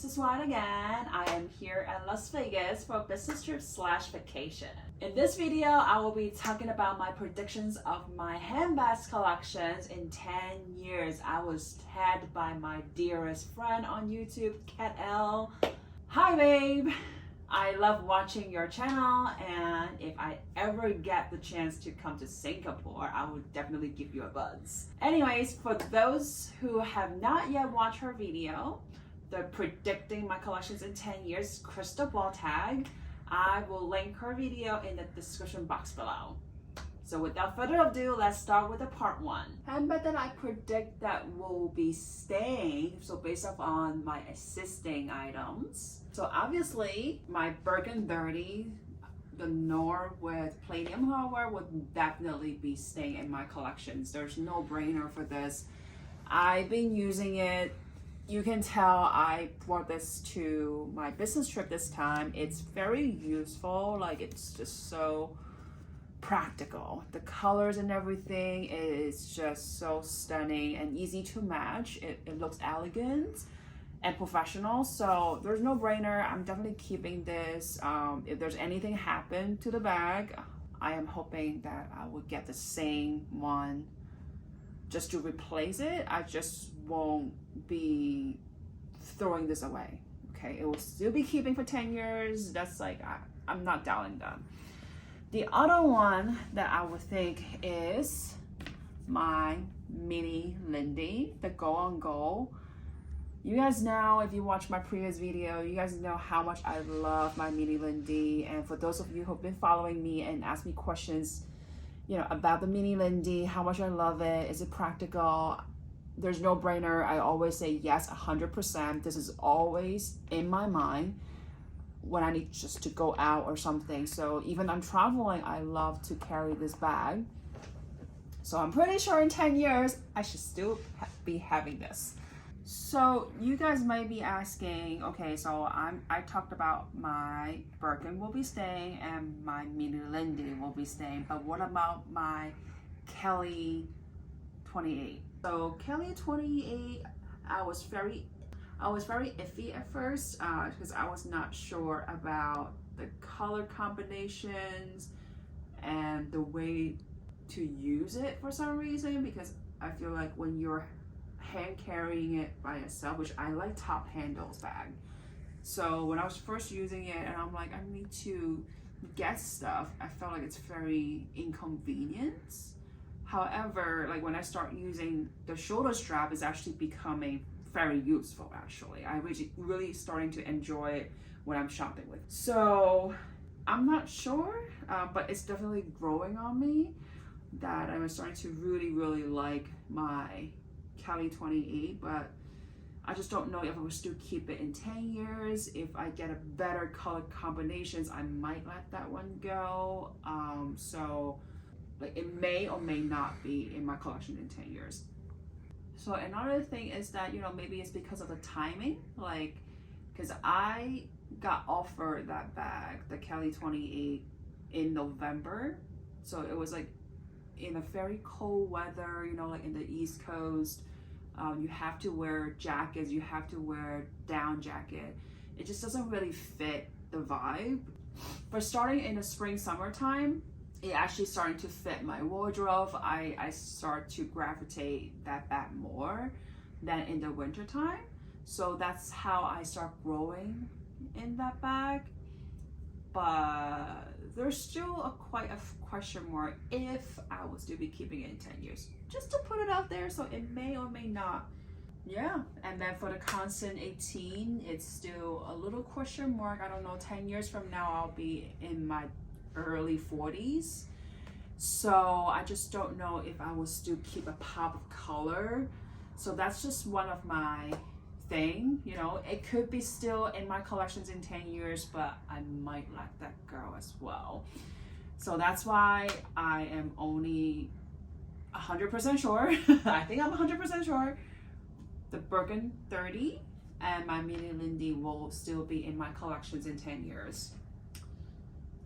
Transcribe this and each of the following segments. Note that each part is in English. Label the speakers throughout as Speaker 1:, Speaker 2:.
Speaker 1: this is Ryan again. I am here at Las Vegas for a business trip / vacation. In this video, I will be talking about my predictions of my handbags collections in 10 years. I was tagged by my dearest friend on YouTube, Kat L. Hi babe! I love watching your channel, and if I ever get the chance to come to Singapore, I will definitely give you a buzz. Anyways, for those who have not yet watched her video, the predicting my collections in 10 years crystal ball tag, I will link her video in the description box below. So without further ado, let's start with the part one. Handbag that I predict that will be staying, so based off on my existing items. So obviously, my Birkin 30, the Nord with platinum hardware would definitely be staying in my collections. There's no brainer for this. I've been using it. You can tell I brought this to my business trip this time. It's very useful, like it's just so practical. The colors and everything is just so stunning and easy to match. It looks elegant and professional, so there's no brainer. I'm definitely keeping this. If there's anything happen to the bag, I am hoping that I would get the same one just to replace it. I just won't be throwing this away. Okay, it will still be keeping for 10 years. That's like, I'm not doubting that. The other one that I would think is my mini Lindy, the Go on Go. You guys know, if you watch my previous video, you guys know how much I love my mini Lindy. And for those of you who've been following me and asked me questions, you know, about the mini Lindy, how much I love it, is it practical? There's no brainer. I always say yes, 100%. This is always in my mind when I need just to go out or something. So even I'm traveling, I love to carry this bag. So I'm pretty sure in 10 years, I should still be having this. So you guys might be asking, okay, so I talked about my Birkin will be staying and my mini Lindy will be staying, but what about my Kelly 28? So Kelly 28, I was very iffy at first because I was not sure about the color combinations and the way to use it for some reason, because I feel like when you're hand carrying it by itself, which I like top handles bag. So when I was first using it and I'm like, I need to get stuff, I felt like it's very inconvenient. However, like when I start using the shoulder strap, is actually becoming very useful actually. I really starting to enjoy it when I'm shopping with. So I'm not sure, but it's definitely growing on me that I'm starting to really like my Kelly 28, but I just don't know if I will still keep it in 10 years. If I get a better color combinations, I might let that one go. So like it may or may not be in my collection in 10 years. So another thing is that, you know, maybe it's because of the timing, like, because I got offered that bag, the Kelly 28, in November. So it was like in a very cold weather, you know, like in the East Coast. You have to wear jackets, you have to wear down jacket. It just doesn't really fit the vibe. But starting in the spring, summertime, it actually starting to fit my wardrobe. I start to gravitate that bag more than in the winter time. So that's how I start growing in that bag. But there's still quite a question mark if I will still be keeping it in 10 years. Just to put it out there, so it may or may not. Yeah, and then for the Constant 18, it's still a little question mark. I don't know, 10 years from now, I'll be in my early 40s. So I just don't know if I will still keep a pop of color. So that's just one of my thing, you know. It could be still in my collections in 10 years, but I might let that go as well. So that's why I am only 100% sure. I think I'm 100% sure the Birkin 30 and my mini Lindy will still be in my collections in 10 years.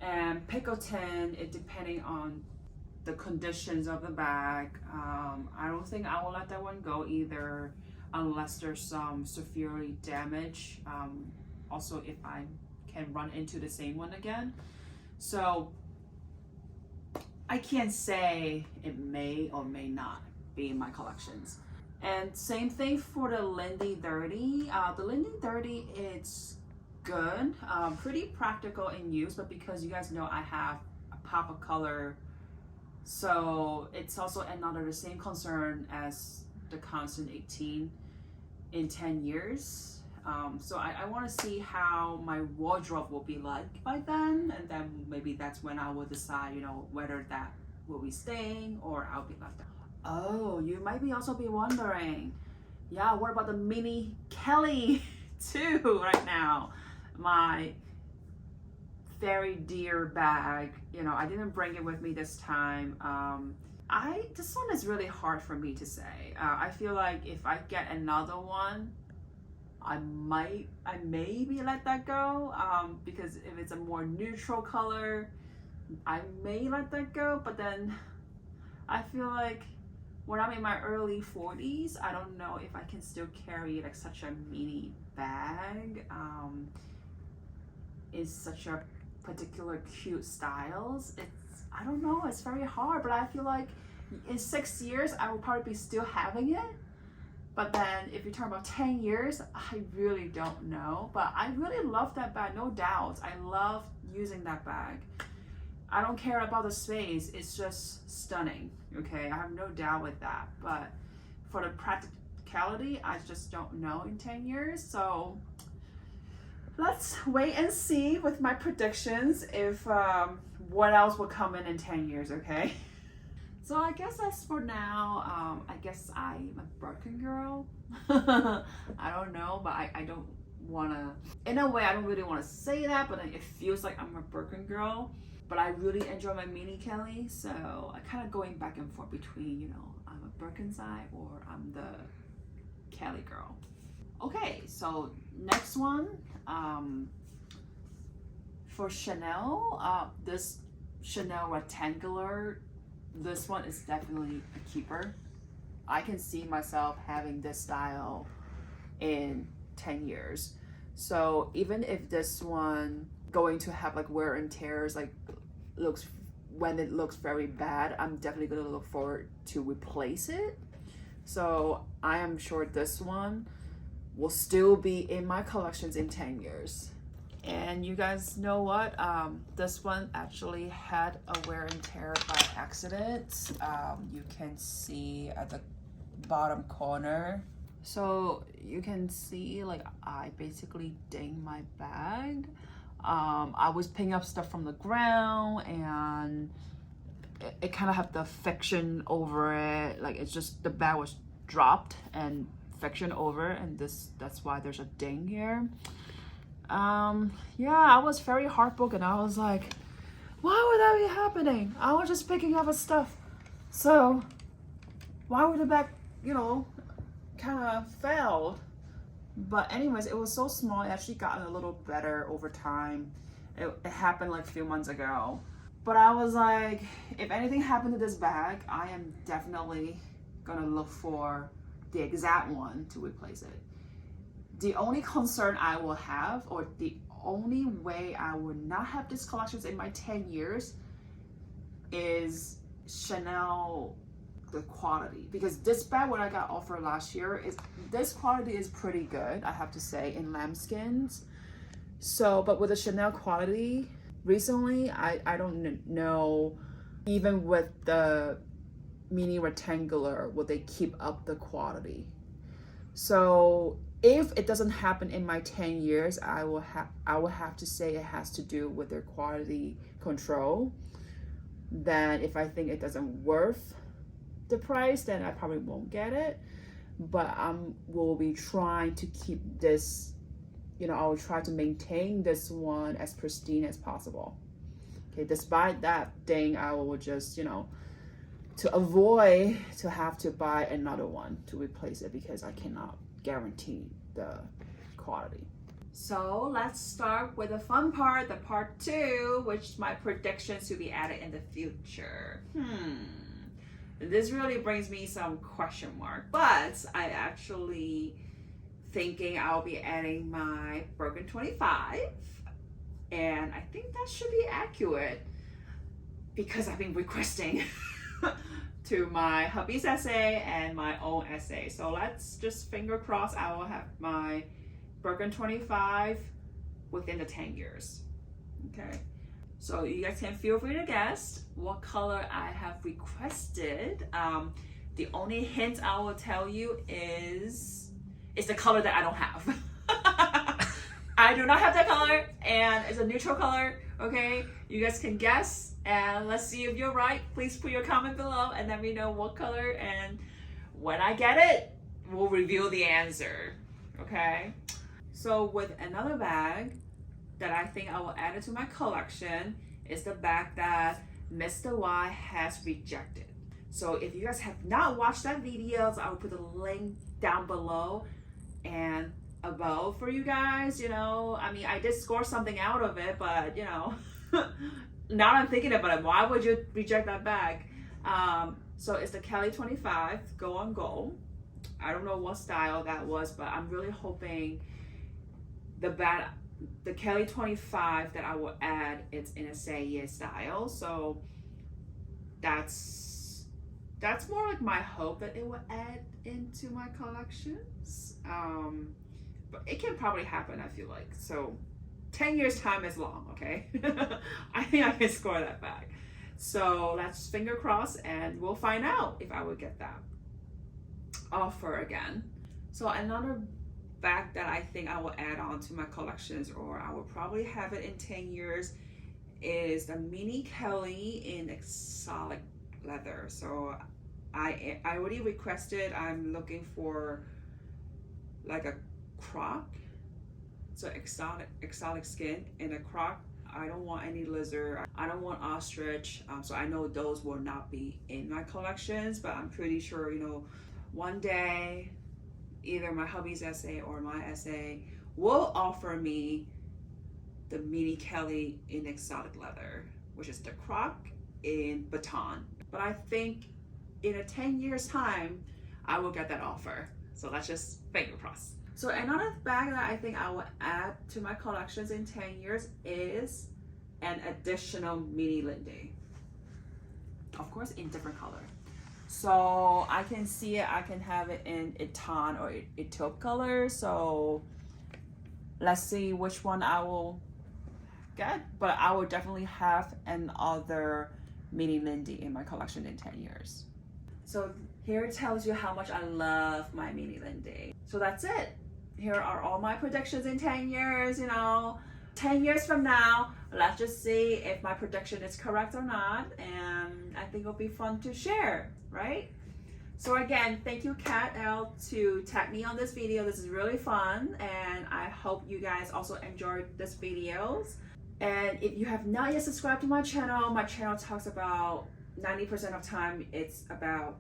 Speaker 1: And Pico 10, it depending on the conditions of the bag. I don't think I will let that one go either. unless there's some severely damage. Also, if I can run into the same one again. So I can't say it may or may not be in my collections. And same thing for the Lindy 30. The Lindy 30, it's good, pretty practical in use, but because you guys know I have a pop of color, so it's also another the same concern as the Constant 18 in 10 years. So I want to see how my wardrobe will be like by then, and then maybe that's when I will decide, you know, whether that will be staying or I'll be left out. Oh, you might be also be wondering, yeah, what about the mini Kelly too right now? My very dear bag, you know, I didn't bring it with me this time. This one is really hard for me to say. I feel like if I get another one, I maybe let that go, because if it's a more neutral color, I may let that go. But then I feel like when I'm in my early 40s, I don't know if I can still carry like such a mini bag. Is such a particular cute styles. I don't know, it's very hard, but I feel like in 6 years I will probably be still having it. But then if you talk about 10 years, I really don't know. But I really love that bag, no doubt. I love using that bag. I don't care about the space, it's just stunning, okay? I have no doubt with that. But for the practicality, I just don't know in 10 years. So let's wait and see with my predictions if what else will come in 10 years, okay? So I guess as for now, I guess I'm a Birkin girl. I don't know, but I don't want to, in a way, I don't really want to say that, but it feels like I'm a Birkin girl. But I really enjoy my mini Kelly, so I kind of going back and forth between, you know, I'm a Birkin side or I'm the Kelly girl. Okay, so next one, for Chanel, this Chanel rectangular, this one is definitely a keeper. I can see myself having this style in 10 years. So even if this one going to have like wear and tears, like when it looks very bad, I'm definitely gonna look forward to replace it. So I am sure this one will still be in my collections in 10 years. And you guys know what? This one actually had a wear and tear by accident. You can see at the bottom corner. So you can see like I basically dinged my bag. I was picking up stuff from the ground and it kind of had the friction over it. Like it's just the bag was dropped and friction over, and that's why there's a ding here. Yeah, I was very heartbroken. I was like, why would that be happening? I was just picking up stuff. So why would the bag, you know, kind of failed? But anyways, it was so small. It actually gotten a little better over time. It happened like a few months ago. But I was like, if anything happened to this bag, I am definitely gonna look for the exact one to replace it. The only concern I will have, or the only way I would not have this collections in my 10 years is Chanel, the quality. Because this bag, what I got offered last year, this quality is pretty good, I have to say, in lambskins. So, but with the Chanel quality, recently, I don't know, even with the mini rectangular, will they keep up the quality? So if it doesn't happen in my 10 years, I will have to say it has to do with their quality control. Then if I think it doesn't worth the price, then I probably won't get it. But will be trying to keep this, you know, I will try to maintain this one as pristine as possible. Okay, despite that thing, I will just, you know, to avoid to have to buy another one to replace it, because I cannot guarantee the quality. So let's start with the fun part, the part 2, which my predictions to be added in the future. this really brings me some question mark, but I actually thinking I'll be adding my Birkin 25, and I think that should be accurate because I've been requesting to my hubby's essay and my own essay. So let's just finger cross I will have my Birkin 25 within the 10 years. Okay, so you guys can feel free to guess what color I have requested. The only hint I will tell you is the color that I don't have. I do not have that color, and it's a neutral color. Okay, you guys can guess, and let's see if you're right. Please put your comment below and let me know what color, and when I get it, we'll reveal the answer. Okay, so with another bag that I think I will add it to my collection is the bag that Mr. Y has rejected. So if you guys have not watched that video, I will put the link down below and above for you guys. You know, I mean, I did score something out of it, but you know, now I'm thinking about it, why would you reject that bag? So it's the Kelly 25 Go on Gold. I don't know what style that was, but I'm really hoping the Kelly 25 that I will add, it's in a Say style. So that's more like my hope that it will add into my collections. But it can probably happen, I feel like. So 10 years time is long, okay? I think I can score that bag. So let's finger cross and we'll find out if I would get that offer again. So another bag that I think I will add on to my collections, or I will probably have it in 10 years, is the Mini Kelly in exotic leather. So I already requested, I'm looking for like a croc, so exotic skin in a croc. I don't want any lizard, I don't want ostrich, so I know those will not be in my collections, but I'm pretty sure, you know, one day either my hubby's essay or my essay will offer me the Mini Kelly in exotic leather, which is the croc in baton. But I think in a 10 years time I will get that offer, so let's just finger cross. So another bag that I think I will add to my collections in 10 years is an additional mini Lindy, of course in different color. So I can see it, I can have it in a tan or a taupe color. So let's see which one I will get, but I will definitely have another mini Lindy in my collection in 10 years. So here it tells you how much I love my mini Lindy. So that's it. Here are all my predictions in 10 years, you know. 10 years from now, let's just see if my prediction is correct or not, and I think it'll be fun to share, right? So again, thank you Kat L to tag me on this video. This is really fun, and I hope you guys also enjoyed this videos. And if you have not yet subscribed to my channel talks about 90% of time it's about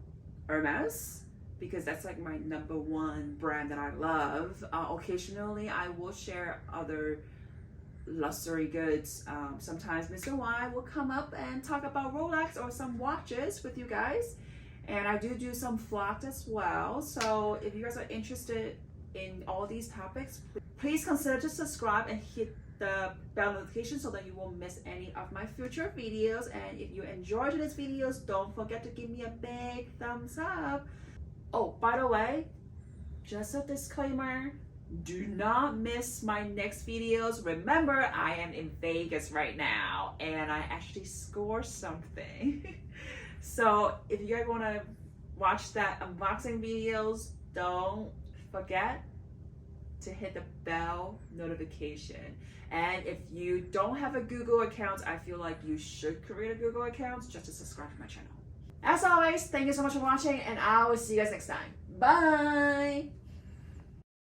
Speaker 1: Hermès, because that's like my #1 brand that I love. Occasionally I will share other luxury goods. Sometimes Mr. Y will come up and talk about Rolex or some watches with you guys, and I do some vlogs as well. So if you guys are interested in all these topics, please consider to subscribe and hit the bell notification so that you won't miss any of my future videos. And if you enjoyed today's videos, don't forget to give me a big thumbs up. Oh, by the way, just a disclaimer, do not miss my next videos. Remember, I am in Vegas right now and I actually score something. So if you guys want to watch that unboxing videos, don't forget to hit the bell notification. And if you don't have a Google account, I feel like you should create a Google account just to subscribe to my channel. As always, thank you so much for watching, and I will see you guys next time. Bye!